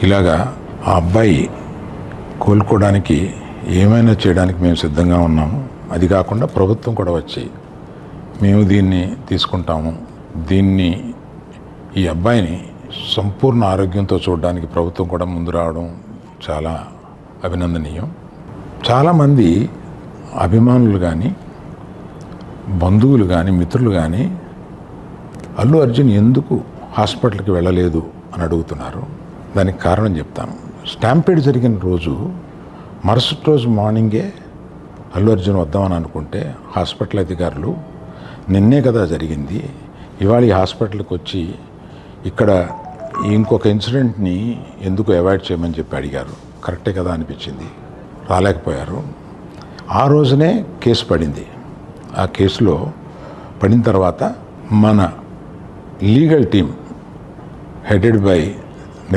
ఇలాగా ఆ అబ్బాయి కోలుకోవడానికి ఏమైనా చేయడానికి మేము సిద్ధంగా ఉన్నాము. అది కాకుండా ప్రభుత్వం కూడా వచ్చి మేము దీన్ని తీసుకుంటాము, ఈ అబ్బాయిని సంపూర్ణ ఆరోగ్యంతో చూడడానికి ప్రభుత్వం కూడా ముందు రావడం చాలా అభినందనీయం. చాలామంది అభిమానులు కానీ, బంధువులు కానీ, మిత్రులు కానీ అల్లు అర్జున్ ఎందుకు హాస్పిటల్కి వెళ్ళలేదు అని అడుగుతున్నారు. దానికి కారణం చెప్తాను. స్టాంపేడ్ జరిగిన రోజు మరుసటి రోజు మార్నింగే అల్లు అర్జున్ వద్దామని అనుకుంటే హాస్పిటల్ అధికారులు నిన్నే కదా జరిగింది, ఇవాళ ఈ హాస్పిటల్కి వచ్చి ఇక్కడ ఇంకొక ఇన్సిడెంట్ని ఎందుకు అవాయిడ్ చేయమని చెప్పి అడిగారు. కరెక్టే కదా అనిపించింది. రాలేకపోయారు. ఆ రోజునే కేసు పడింది. ఆ కేసులో పడిన తర్వాత మన లీగల్ టీం హెడెడ్ బై